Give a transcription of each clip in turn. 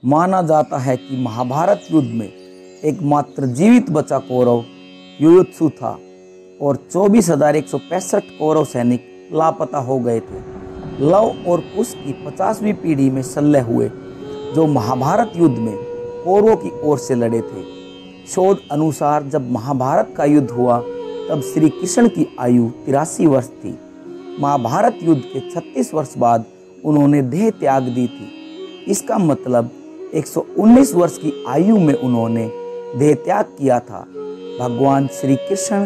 माना जाता है कि महाभारत युद्ध में एकमात्र जीवित बचा कौरव युयुत्सु था और 24,165 कौरव सैनिक लापता हो गए थे। लव और कुश की 50वीं पीढ़ी में शल्य हुए, जो महाभारत युद्ध में कौरवों की ओर से लड़े थे। शोध अनुसार जब महाभारत का युद्ध हुआ तब श्री कृष्ण की आयु 83 वर्ष थी। महाभारत युद्ध के 36 वर्ष बाद उन्होंने देह त्याग दी थी। इसका मतलब 119 वर्ष की आयु में उन्होंने देह त्याग किया था। भगवान श्री कृष्ण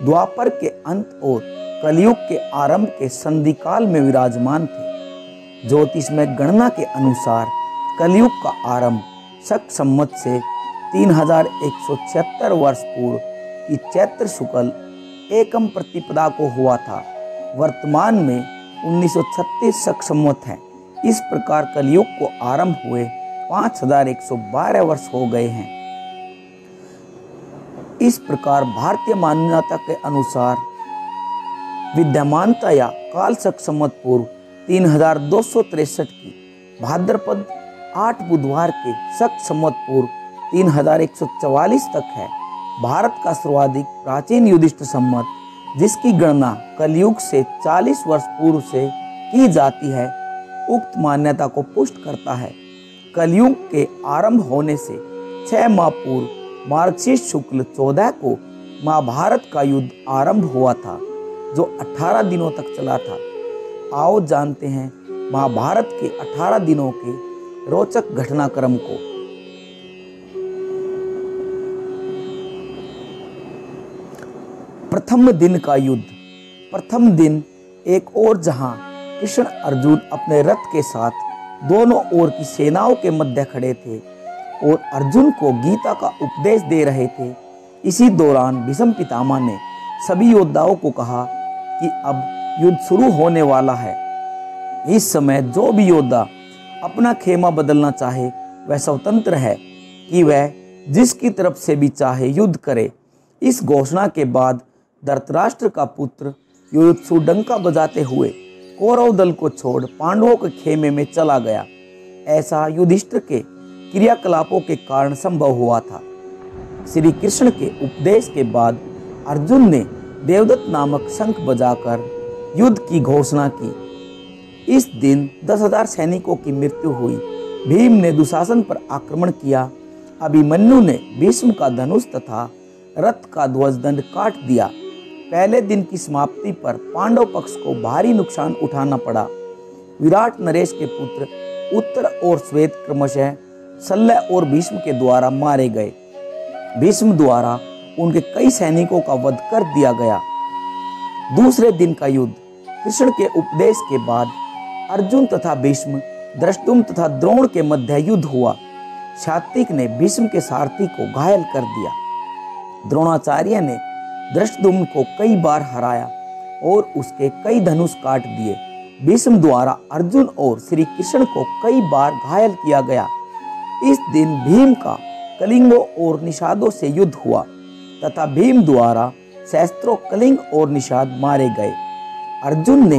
द्वापर के अंत और कलयुग के आरंभ के संधि काल में विराजमान थे। ज्योतिष में गणना के अनुसार कलयुग का आरंभ शक संवत से 3176 वर्ष पूर्व की चैत्र शुक्ल एकम प्रतिपदा को हुआ था। वर्तमान में 1936 शक संवत है। इस प्रकार कलयुग को आरंभ हुए 5112 वर्ष हो गए हैं। इस प्रकार भारतीय मान्यता के अनुसार विद्यमानता या काल शक संवत पूर्व 3263 की भाद्रपद 8 बुधवार के शक संवत पूर्व 3144 तक है। भारत का सर्वाधिक प्राचीन युधिष्ठिर संवत, जिसकी गणना कलयुग से 40 वर्ष पूर्व से की जाती है, उक्त मान्यता को पुष्ट करता है। कलयुग के आरंभ होने से 6 माह पूर्व मार्गशीर्ष शुक्ल 14 को महाभारत का युद्ध आरंभ हुआ था, जो 18 दिनों तक चला था। आओ जानते हैं महाभारत के 18 दिनों के रोचक घटनाक्रम को। प्रथम दिन का युद्ध। प्रथम दिन एक और जहां कृष्ण अर्जुन अपने रथ के साथ दोनों ओर की सेनाओं के मध्य खड़े थे और अर्जुन को गीता का उपदेश दे रहे थे, इसी दौरान भीष्म पितामह ने सभी योद्धाओं को कहा कि अब युद्ध शुरू होने वाला है। इस समय जो भी योद्धा अपना खेमा बदलना चाहे वह स्वतंत्र है कि वह जिसकी तरफ से भी चाहे युद्ध करे। इस घोषणा के बाद धृतराष्ट्र का पुत्र युयुत्सु डंका बजाते हुए कौरव दल को छोड़ पांडवों के खेमे में चला गया। ऐसा युधिष्ठिर के क्रियाकलापों के कारण संभव हुआ था। श्री कृष्ण के उपदेश के बाद अर्जुन ने देवदत्त नामक शंख बजाकर युद्ध की घोषणा की। इस दिन 10,000 सैनिकों की मृत्यु हुई। भीम ने दुशासन पर आक्रमण किया। अभिमन्यु ने भीष्म का धनुष तथा रथ का ध्वजदंड काट दिया। पहले दिन की समाप्ति पर पांडव पक्ष को भारी नुकसान उठाना पड़ा। विराट नरेश के पुत्र उत्तर और श्वेत क्रमशः शल्य और भीष्म के द्वारा मारे गए। भीष्म द्वारा उनके कई सैनिकों का वध कर दिया गया। दूसरे दिन का युद्ध। कृष्ण के उपदेश के बाद अर्जुन तथा भीष्म, धृष्टुम्न तथा द्रोण के मध्य युद्ध हुआ। सात्विक ने भीष्म के सारथी को घायल कर दिया। द्रोणाचार्य ने धृष्टुम्न को कई बार हराया और उसके कई धनुष काट दिए। भीष्म द्वारा अर्जुन और श्री कृष्ण को कई बार घायल किया गया। इस दिन भीम का कलिंगों और निषादों से युद्ध हुआ तथा भीम द्वारा सहस्त्रों कलिंग और निषाद मारे गए। अर्जुन ने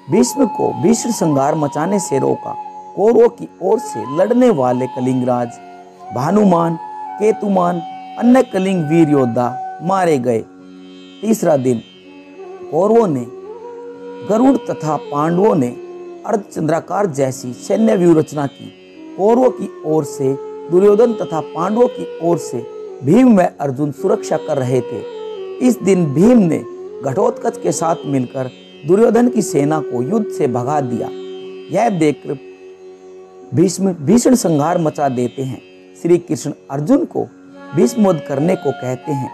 भीष्म को भीषण संहार मचाने से रोका। कौरवों की ओर से लड़ने वाले कलिंगराज भानुमान, केतुमान, अन्य कलिंग वीर योद्धा मारे गए। तीसरा दिन कौरवों ने गरुड़ तथा पांडवों ने अर्धचंद्राकार जैसी सैन्य व्यूहरचना की। कौरवों की ओर से दुर्योधन तथा पांडवों की ओर से भीम व अर्जुन सुरक्षा कर रहे थे। इस दिन भीम ने घटोत्कच के साथ मिलकर दुर्योधन की सेना को युद्ध से भगा दिया। यह देखकर भीष्म भीषण संहार मचा देते हैं। श्री कृष्ण अर्जुन को भीष्म वध करने को कहते हैं,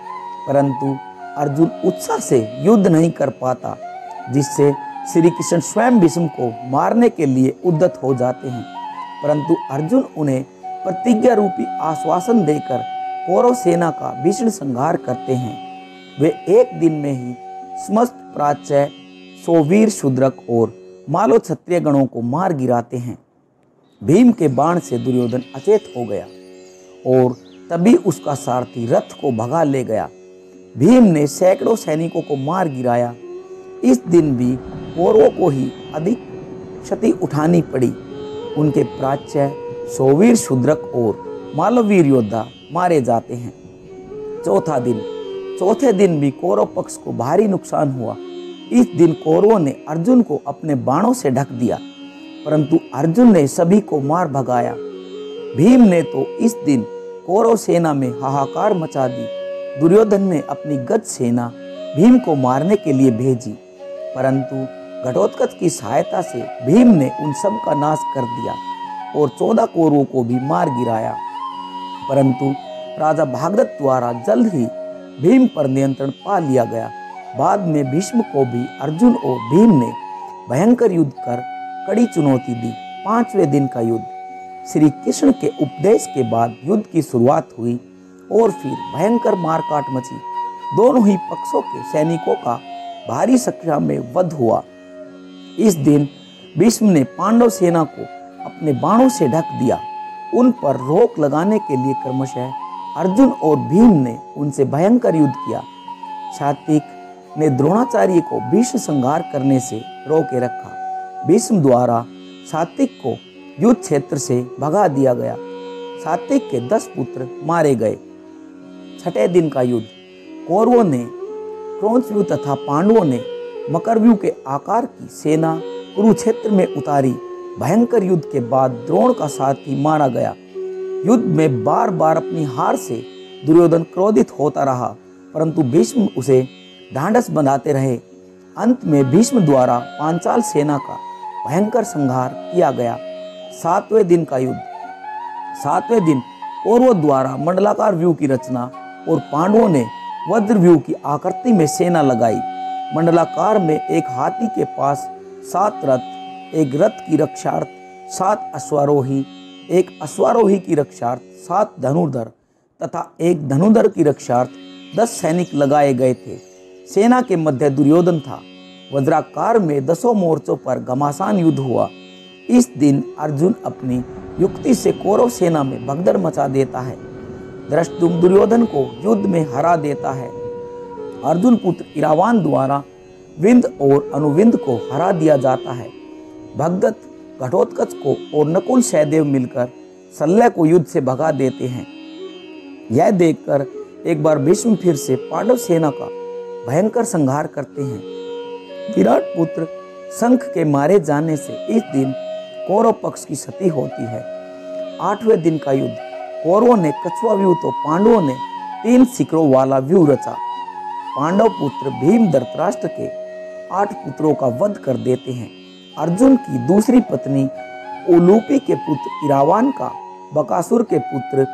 परंतु अर्जुन उत्साह से युद्ध नहीं कर पाता, जिससे श्री कृष्ण स्वयं भीष्म को मारने के लिए उद्यत हो जाते हैं। परंतु अर्जुन उन्हें प्रतिज्ञा रूपी आश्वासन देकर कौरव सेना का भीषण संहार करते हैं। वे एक दिन में ही समस्त प्राच्य, सौवीर शूद्रक और मालो क्षत्रिय गणों को मार गिराते हैं। भीम के बाण से दुर्योधन अचेत हो गया और तभी उसका सारथी रथ को भगा ले गया। भीम ने सैकड़ों सैनिकों को मार गिराया। इस दिन भी कौरवों को ही अधिक क्षति उठानी पड़ी। उनके प्राच्य, सौवीर शूद्रक और मालवीर योद्धा मारे जाते हैं। चौथे दिन भी कौरव पक्ष को भारी नुकसान हुआ। इस दिन कौरवों ने अर्जुन को अपने बाणों से ढक दिया, परंतु अर्जुन ने सभी को मार भगाया। भीम ने तो इस दिन कौरव सेना में हाहाकार मचा दी। दुर्योधन ने अपनी गज सेना भीम को मारने के लिए भेजी, परंतु घटोत्कच की सहायता से भीम ने उन सब का नाश कर दिया और 14 कौरवों को भी मार गिराया। परंतु राजा भागदत्त द्वारा जल्द ही भीम पर नियंत्रण पा लिया गया। बाद में भीष्म को भी अर्जुन और भीम ने भयंकर युद्ध कर कड़ी चुनौती दी। 5वें दिन का युद्ध। श्री कृष्ण के उपदेश के बाद युद्ध की शुरुआत हुई और फिर भयंकर मारकाट मची। दोनों ही पक्षों के सैनिकों का भारी संख्या में वध हुआ। इस दिन भीष्म ने पांडव सेना को अपने बाणों से ढक दिया। उन पर रोक लगाने के लिए क्रमशः अर्जुन और भीम ने उनसे भयंकर युद्ध किया। सात्विक ने द्रोणाचार्य को भीष्म संहार करने से रोके रखा। भीष्म द्वारा सात्विक को युद्ध क्षेत्र से भगा दिया गया। सात्विक के 10 पुत्र मारे गए। 6ठे दिन का युद्ध। कौरवों ने क्रौंचव्यूह तथा पांडवों ने मकरव्यूह के आकार की सेना कुरुक्षेत्र में उतारी। भयंकर युद्ध के बाद द्रोण का साथी मारा गया। युद्ध में बार बार अपनी हार से दुर्योधन क्रोधित होता रहा, परंतु भीष्म उसे ढांढस बंधाते रहे। अंत में भीष्म द्वारा पांचाल सेना का भयंकर संहार किया गया। 7वें दिन का युद्ध। 7वें दिन कौरवों द्वारा मंडलाकार व्यूह की रचना और पांडवों ने वज्र व्यूह की आकृति में सेना लगाई। मंडलाकार में एक हाथी के पास 7 रथ, एक रथ की रक्षार्थ 7 अश्वारोही, एक अश्वारोही की रक्षार्थ 7 धनुर्धर तथा एक धनुर्धर की रक्षार्थ 10 सैनिक लगाए गए थे। सेना के मध्य दुर्योधन था। वज्राकार में 10 मोर्चों पर घमासान युद्ध हुआ। इस दिन अर्जुन अपनी युक्ति से कौरव सेना में भगदड़ मचा देता है। धृष्टद्युम्न दुर्योधन को युद्ध में हरा देता है। अर्जुन पुत्र इरावान द्वारा विंध और अनुविंध को हरा दिया जाता है। भगदत्त घटोत्कच को और नकुल सहदेव मिलकर शल्य को युद्ध से भगा देते हैं। यह देखकर एक बार भीष्म फिर से पांडव सेना का भयंकर संहार करते हैं। विराट पुत्र शंख के मारे जाने से इस दिन कौरव पक्ष की क्षति होती है। 8वें दिन का युद्ध। कौरवों ने कछुआ व्यूह तो पांडवों ने 3 शिखरों वाला व्यूह रचा। पांडव पुत्र भीम धृतराष्ट्र के 8 पुत्रों का वध कर देते हैं। अर्जुन की दूसरी पत्नी उलूपी के पुत्र इरावान का बकासुर के पुत्र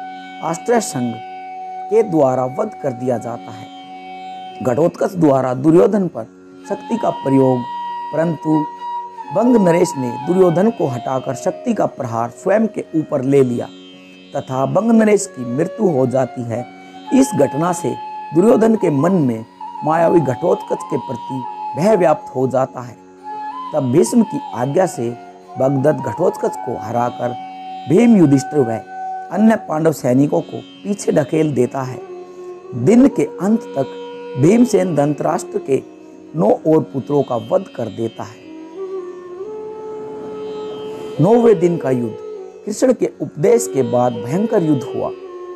आष्ट्रसंग के द्वारा वध कर दिया जाता है। घटोत्कच द्वारा दुर्योधन पर शक्ति का प्रयोग, परंतु बंग नरेश ने दुर्योधन को हटाकर शक्ति का प्रहार स्वयं के ऊपर ले लिया तथा बंग नरेश की मृत्यु हो जाती है। इस घटना से दुर्योधन के मन में मायावी घटोत्कच के प्रति भय व्याप्त हो जाता है। तब भीष्म की आज्ञा से भगदत्त घटोत्कच को हराकर भीम, युधिष्ठिर व अन्य पांडव सैनिकों को पीछे ढकेल देता है। दिन के अंत तक भीमसेन धृतराष्ट्र के 9 और पुत्रों का वध कर देता है। 9वें दिन का युद्ध। कृष्ण के उपदेश के बाद भयंकर युद्ध हुआ,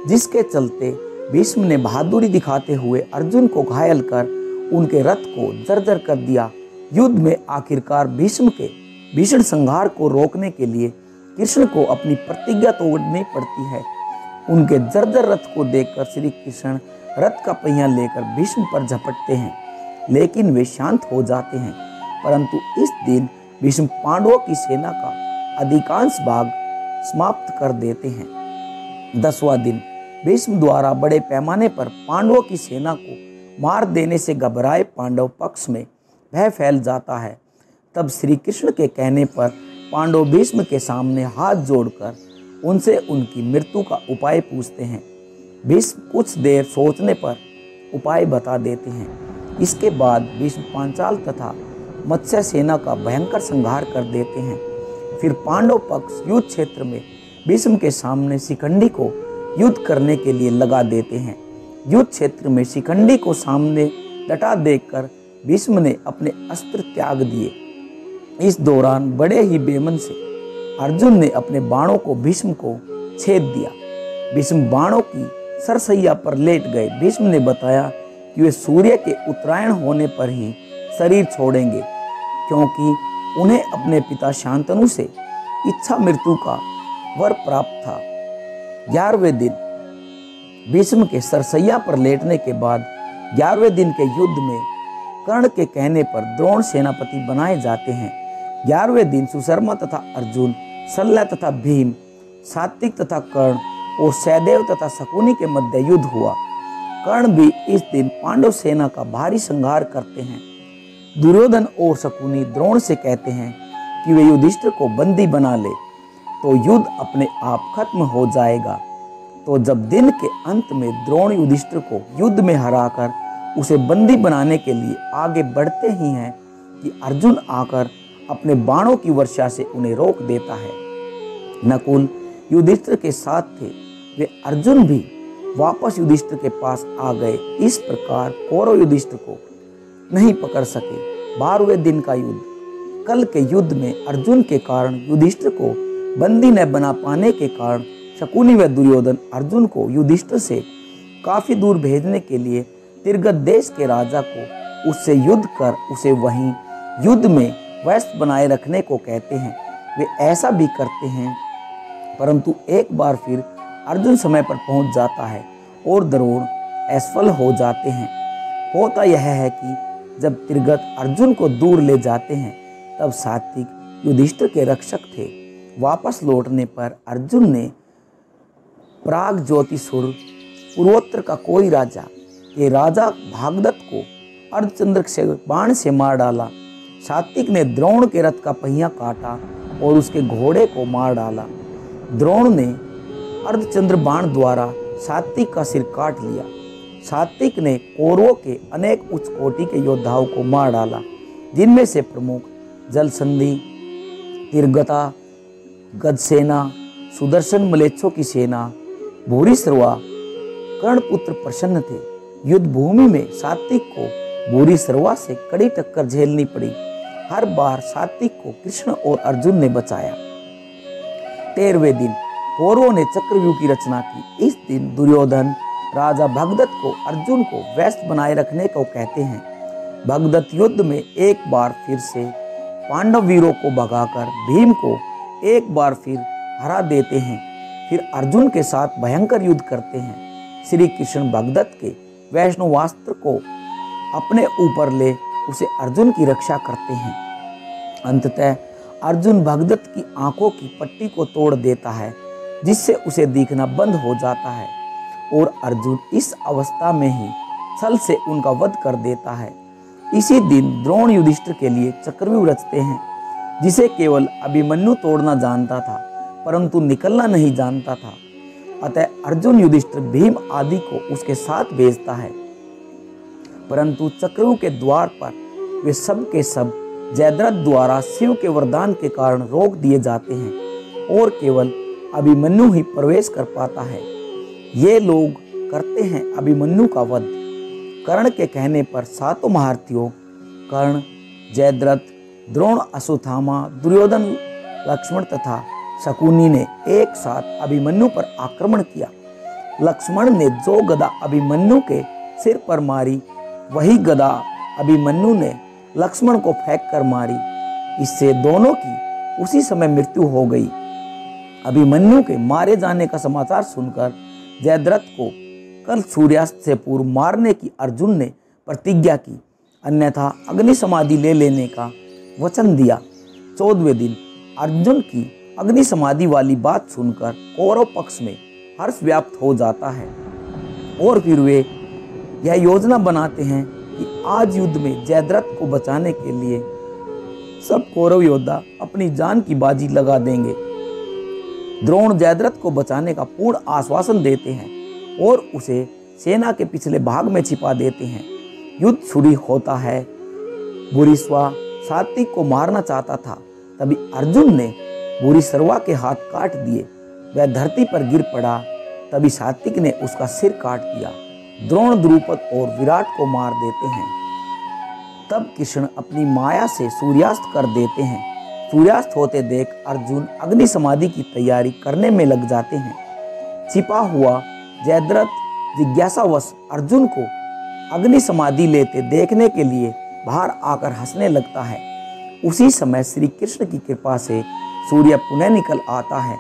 जिसके चलते भीष्म ने बहादुरी दिखाते हुए अर्जुन को घायल कर उनके रथ को जर्जर कर दिया। युद्ध में आखिरकार भीष्म के भीषण संहार को रोकने के लिए कृष्ण को अपनी प्रतिज्ञा तोड़नी पड़ती है। उनके जर्जर रथ को देखकर श्री कृष्ण रथ का पहिया लेकर भीष्म पर झपटते हैं, लेकिन वे शांत हो जाते हैं। परंतु इस दिन भीष्म पांडवों की सेना का अधिकांश भाग समाप्त कर देते हैं। 10वां दिन। भीष्म द्वारा बड़े पैमाने पर पांडवों की सेना को मार देने से घबराए पांडव पक्ष में भय फैल जाता है। तब श्री कृष्ण के कहने पर पांडव भीष्म के सामने हाथ जोड़कर उनसे उनकी मृत्यु का उपाय पूछते हैं। भीष्म कुछ देर सोचने पर उपाय बता देते हैं। इसके बाद भीष्म पांचाल तथा मत्स्य सेना का भयंकर संहार कर देते हैं। फिर पांडव पक्ष युद्ध क्षेत्र में भीष्म के सामने शिखंडी को युद्ध करने के लिए लगा देते हैं। युद्ध क्षेत्र में शिखंडी को सामने डटा देखकर भीष्म ने अपने अस्त्र त्याग दिए। इस दौरान बड़े ही बेमन से अर्जुन ने अपने बाणों को भीष्म को छेद दिया। भीष्म बाणों की सरसैया पर लेट गए। भीष्म ने बताया कि वे सूर्य के उत्तरायण होने पर ही शरीर छोड़ेंगे, क्योंकि उन्हें अपने पिता शांतनु से इच्छा मृत्यु का वर प्राप्त था। 11वें दिन भीष्म के सरसैया पर लेटने के बाद 11वें दिन के युद्ध में कर्ण के कहने पर द्रोण सेनापति बनाए जाते हैं। 11वें दिन सुशर्मा तथा अर्जुन, शल्य तथा भीम, सात्विक तथा कर्ण और सहदेव तथा शकुनी के मध्य युद्ध हुआ। कर्ण भी इस दिन पांडव सेना का भारी संहार करते हैं। दुर्योधन और शकुनी द्रोण से कहते हैं कि वे युधिष्ठिर को बंदी बना ले तो युद्ध अपने आप खत्म हो जाएगा। तो जब दिन के अंत में द्रोण युधिष्ठिर को युद्ध में हराकर उसे बंदी बनाने के लिए आगे बढ़ते ही हैं कि अर्जुन आकर अपने बाणों की वर्षा से उन्हें रोक देता है। नकुल युधिष्ठिर के साथ थे, वे अर्जुन भी वापस युधिष्ठिर के पास आ गए। इस प्रकार कौरव युधिष्ठिर को नहीं पकड़ सके। 12वें दिन का युद्ध। कल के युद्ध में अर्जुन के कारण युधिष्ठिर को बंदी न बना पाने के कारण शकुनी व दुर्योधन अर्जुन को युधिष्ठिर से काफी दूर भेजने के लिए तिर्गत देश के राजा को उससे युद्ध कर उसे वहीं युद्ध में व्यस्त बनाए रखने को कहते हैं। वे ऐसा भी करते हैं, परंतु एक बार फिर अर्जुन समय पर पहुंच जाता है और द्रोण असफल हो जाते हैं। होता यह है कि जब तिर्गत अर्जुन को दूर ले जाते हैं तब सात्विक युधिष्ठिर के रक्षक थे। वापस लौटने पर अर्जुन ने प्राग ज्योतिषुर पूर्वोत्तर का कोई राजा के राजा भागदत्त को अर्धचंद्र से बाण से मार डाला। सात्विक ने द्रोण के रथ का पहिया काटा और उसके घोड़े को मार डाला। द्रोण ने अर्धचंद्र बाण द्वारा सात्विक का सिर काट लिया। सात्विक ने कौरवों के अनेक उच्च कोटि के योद्धाओं को मार डाला, जिनमें से प्रमुख जलसंधि, तिर्गता, गजसेना, सुदर्शन मलेच्छों की सेना, भूरिश्रवा, कर्णपुत्र प्रसन्न थे। युद्ध भूमि में सात्विक को भूरिश्रवा से कड़ी टक्कर झेलनी पड़ी। हर बार सात्विक को कृष्ण और अर्जुन ने बचाया। 13वें दिन कौरवों ने चक्रव्यूह की रचना की। इस दिन दुर्योधन राजा भगदत्त को अर्जुन को व्यस्त बनाए रखने को कहते हैं। भगदत्त युद्ध में एक बार फिर से पांडव वीरों को भगाकर भीम को एक बार फिर हरा देते हैं। फिर अर्जुन के साथ भयंकर युद्ध करते हैं। श्री कृष्ण भगदत्त के वैष्णवास्त्र को अपने ऊपर ले उसे अर्जुन की रक्षा करते हैं। अंततः अर्जुन भगदत्त की आंखों की पट्टी को तोड़ देता है, जिससे उसे दिखना बंद हो जाता है और अर्जुन इस अवस्था में ही छल से उनका वध कर देता है। इसी दिन द्रोण युधिष्ठिर के लिए चक्रव्यूह रचते हैं, जिसे केवल अभिमन्यु तोड़ना जानता था, परंतु निकलना नहीं जानता था। अतः अर्जुन युधिष्ठिर भीम आदि को उसके साथ भेजता है, परंतु चक्रव्यूह के द्वार पर वे सब के सब जयद्रथ द्वारा शिव के वरदान के कारण रोक दिए जाते हैं और केवल अभिमन्यु ही प्रवेश कर पाता है। ये लोग करते हैं अभिमन्यु का वध। कर्ण के कहने पर सातों महारथियों कर्ण, जयद्रथ, द्रोण, अश्वत्थामा, दुर्योधन, लक्ष्मण तथा शकुनी ने एक साथ अभिमन्यु पर आक्रमण किया। लक्ष्मण ने जो गदा अभिमन्यु के सिर पर मारी, वही गदा अभिमन्यु ने लक्ष्मण को फेंक कर मारी। इससे दोनों की उसी समय मृत्यु हो गई। अभिमन्यु के मारे जाने का समाचार सुनकर जयद्रथ को कल सूर्यास्त से पूर्व मारने की अर्जुन ने प्रतिज्ञा की, अन्यथा अग्नि समाधि ले लेने का वचन दिया। 14वें दिन अर्जुन की अग्नि समाधि वाली बात सुनकर कौरव पक्ष में हर्ष व्याप्त हो जाता है और फिर वे यह योजना बनाते हैं कि आज युद्ध में जयद्रथ को बचाने के लिए सब कौरव योद्धा अपनी जान की बाजी लगा देंगे। द्रोण जयद्रथ को बचाने का पूर्ण आश्वासन देते हैं और उसे सेना के पिछले भाग में छिपा देते हैं। युद्ध शुरू होता है। भूरिश्रवा सात्विक को मारना चाहता था, तभी अर्जुन ने भूरिश्रवा के हाथ काट दिए। वह धरती पर गिर पड़ा। तभी सात्विक ने उसका सिर काट दिया। द्रोण द्रुपद और विराट को मार देते हैं। तब कृष्ण अपनी माया से सूर्यास्त कर देते हैं। सूर्यास्त होते देख अर्जुन अग्नि समाधि की तैयारी करने में लग जाते हैं। छिपा हुआ जयद्रथ जिज्ञासावश अर्जुन को अग्नि समाधि लेते देखने के लिए बाहर आकर हंसने लगता है। उसी समय श्री कृष्ण की कृपा से सूर्य पुनः निकल आता है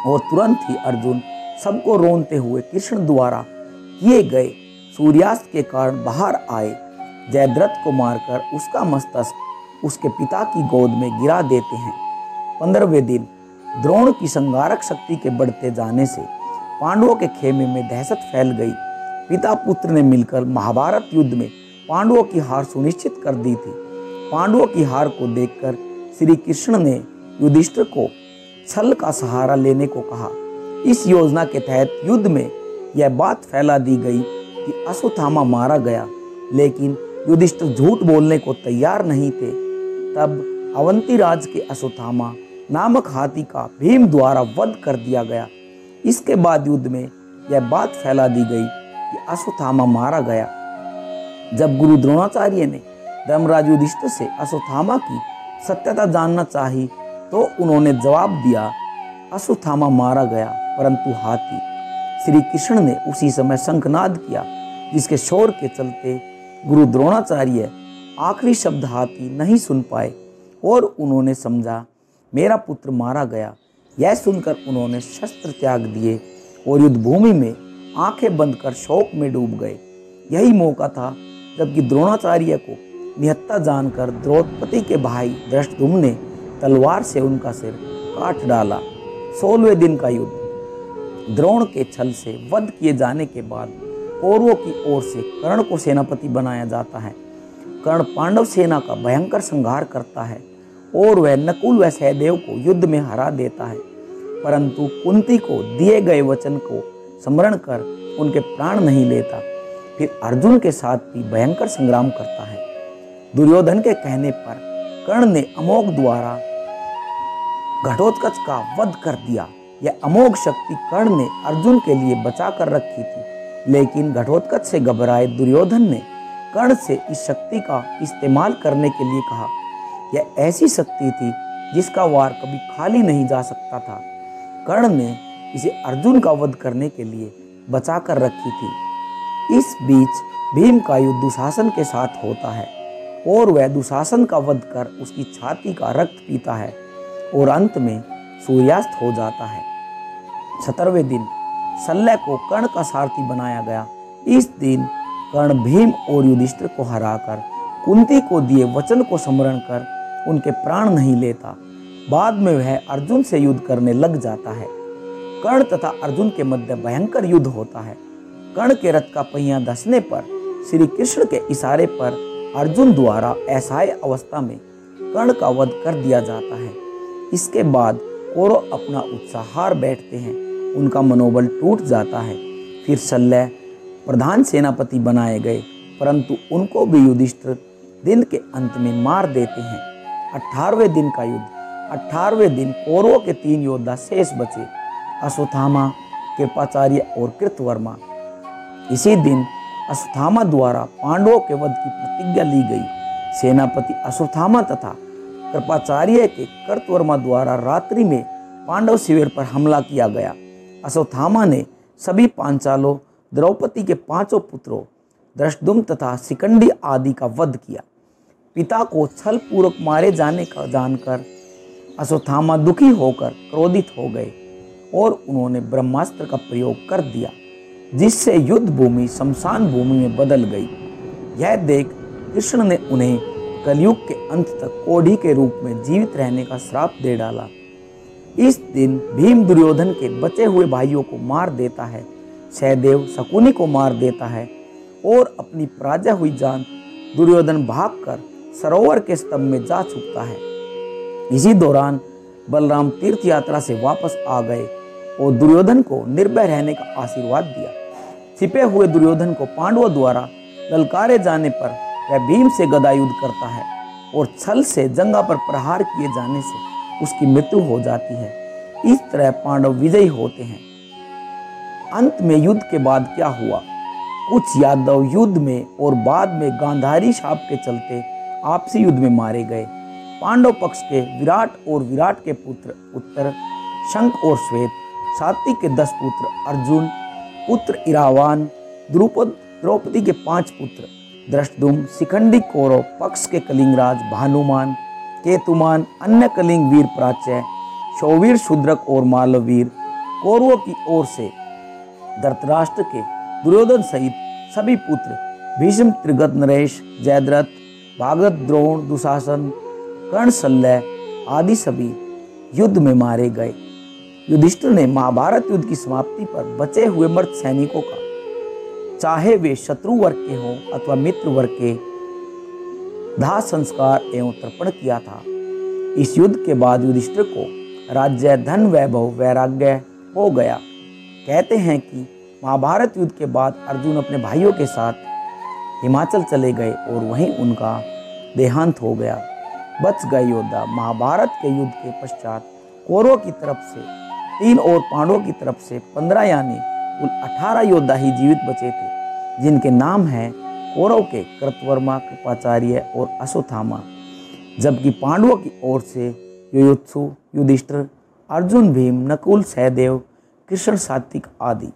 और तुरंत ही अर्जुन सबको रोनते हुए कृष्ण द्वारा किए गए सूर्यास्त के कारण बाहर आए। जयद्रथ को मारकर उसका मस्तक उसके पिता की गोद में गिरा देते हैं। 15वें दिन द्रोण की संहारक शक्ति के बढ़ते जाने से पांडवों के खेमे में दहशत फैल गई। पिता पुत्र ने मिलकर महाभारत युद्ध में पांडवों की हार सुनिश्चित कर दी थी। पांडवों की हार को देखकर श्री कृष्ण ने युधिष्ठिर को छल का सहारा लेने को कहा। इस योजना के तहत युद्ध में यह बात फैला दी गई कि अश्वत्थामा मारा गया, लेकिन युधिष्ठिर झूठ बोलने को तैयार नहीं थे। तब अवंतीराज के अश्वत्थामा नामक हाथी का भीम द्वारा वध कर दिया गया। इसके बाद युद्ध में यह बात फैला दी गई कि अश्वत्थामा मारा गया। जब गुरु द्रोणाचार्य ने धर्मराज युधिष्ठिर से अश्वत्थामा की सत्यता जानना चाही तो उन्होंने जवाब दिया, अश्वत्थामा मारा गया परंतु हाथी। श्री कृष्ण ने उसी समय शंखनाद किया, जिसके शोर के चलते गुरु द्रोणाचार्य आखिरी शब्द हाथी नहीं सुन पाए और उन्होंने समझा मेरा पुत्र मारा गया। यह सुनकर उन्होंने शस्त्र त्याग दिए और युद्ध भूमि में आंखें बंद कर शोक में डूब गए। यही मौका था जबकि द्रोणाचार्य को निहत्था जानकर द्रौपदी के भाई धृष्टद्युम्न ने तलवार से उनका सिर काट डाला। 16वें दिन का युद्ध। द्रोण के छल से वध किए जाने के बाद कौरवों की ओर से कर्ण को सेनापति बनाया जाता है। कर्ण पांडव सेना का भयंकर संहार करता है और वह नकुल व सहदेव को युद्ध में हरा देता है, परंतु कुंती को दिए गए वचन को स्मरण कर उनके प्राण नहीं लेता। फिर अर्जुन के साथ भी भयंकर संग्राम करता है। दुर्योधन के कहने पर कर्ण ने अमोघ द्वारा घटोत्कच का वध कर दिया। यह अमोघ शक्ति कर्ण ने अर्जुन के लिए बचा कर रखी थी, लेकिन घटोत्कच से घबराए दुर्योधन ने कर्ण से इस शक्ति का इस्तेमाल करने के लिए कहा। यह ऐसी शक्ति थी जिसका वार कभी खाली नहीं जा सकता था। कर्ण ने इसे अर्जुन का वध करने के लिए बचा कर रखी थी। इस बीच भीम का युद्ध दुशासन के साथ होता है और वह दुशासन का वध कर उसकी छाती का रक्त पीता है और अंत में सूर्यास्त हो जाता है। 17वें दिन शल्य को कर्ण का सारथी बनाया गया। इस दिन कर्ण भीम और युधिष्ठिर को हराकर कुंती को दिए वचन को स्मरण कर उनके प्राण नहीं लेता। बाद में वह अर्जुन से युद्ध करने लग जाता है। कर्ण तथा अर्जुन के मध्य भयंकर युद्ध होता है। कर्ण के रथ का पहिया धंसने पर श्री कृष्ण के इशारे पर अर्जुन द्वारा असहाय अवस्था में कर्ण का वध कर दिया जाता है। इसके बाद कौरव अपना उत्साह हार बैठते हैं, उनका मनोबल टूट जाता है। फिर शल्य प्रधान सेनापति बनाए गए, परंतु उनको भी युधिष्ठिर दिन के अंत में मार देते हैं। 18वें दिन का युद्ध। 18वें दिन कौरवों के 3 योद्धा शेष बचे, अश्वत्थामा, कृपाचार्य और कृतवर्मा। इसी दिन अश्वत्थामा द्वारा पांडवों के वध की प्रतिज्ञा ली गई। सेनापति अश्वत्थामा तथा कृपाचार्य के कृतवर्मा द्वारा रात्रि में पांडव शिविर पर हमला किया गया। अश्वत्थामा ने सभी पांचालों, द्रौपदी के 5 पुत्रों धृष्टद्युम्न तथा शिखंडी आदि का वध किया। पिता को छल पूर्वक मारे जाने का जानकर अश्वत्थामा दुखी होकर क्रोधित हो गए और उन्होंने ब्रह्मास्त्र का प्रयोग कर दिया, जिससे युद्ध भूमि शमशान भूमि में बदल गई। यह देख कृष्ण ने उन्हें कलयुग के अंत तक कोढ़ी के रूप में जीवित रहने का श्राप दे डाला। इस दिन भीम दुर्योधन के बचे हुए भाइयों को मार देता है, सहदेव शकुनी को मार देता है और अपनी पराजय हुई जान दुर्योधन भागकर सरोवर के स्तंभ में जा छुपता है। इसी दौरान बलराम तीर्थ यात्रा से वापस आ गए और दुर्योधन को निर्भय रहने का आशीर्वाद दिया। छिपे हुए दुर्योधन को पांडवों द्वारा ललकारे जाने पर वह भीम से गदा युद्ध करता है और छल से जंगा पर प्रहार किए जाने से उसकी मृत्यु हो जाती है। इस तरह पांडव विजयी होते हैं। अंत में युद्ध के बाद क्या हुआ? कुछ यादव युद्ध में और बाद में गांधारी शाप के चलते आपसी युद्ध में मारे गए। पांडव पक्ष के विराट और विराट के पुत्र उत्तर, शंख और श्वेत, सात्विक के 10 पुत्र अर्जुन, पुत्र इरावान, द्रौपदी के 5 पुत्र धृष्टद्युम्न, शिखंडी कौरव पक्ष के कलिंगराज भानुमान, केतुमान, अन्य कलिंग वीर प्राच्य, शौवीर शूद्रक और मालवीर, कौरवों की ओर से धृतराष्ट्र के दुर्योधन सहित सभी पुत्र भीष्म, त्रिगत, नरेश, जयद्रथ, भागवत, द्रोण, दुशासन, कर्ण, शल्य आदि सभी युद्ध में मारे गए। युधिष्ठिर ने महाभारत युद्ध की समाप्ति पर बचे हुए मर्द सैनिकों का, चाहे वे शत्रु वर्ग के हों अथवा मित्र वर्ग के, दाह संस्कार एवं तर्पण किया था। इस युद्ध के बाद युधिष्ठिर को राज्य, धन, वैभव, वैराग्य हो गया। कहते हैं कि महाभारत युद्ध के बाद अर्जुन अपने भाइयों के साथ हिमाचल चले गए और वहीं उनका देहांत हो गया। बच गए योद्धा। महाभारत के युद्ध के पश्चात कौरवों की तरफ से 3 और पांडवों की तरफ से 15 यानी कुल 18 योद्धा ही जीवित बचे थे, जिनके नाम हैं कौरव के कृतवर्मा, कृपाचार्य और अश्वत्थामा, जबकि पांडवों की ओर से युयुत्सु, युधिष्ठिर, अर्जुन, भीम, नकुल, सहदेव, कृष्ण, सात्विक आदि।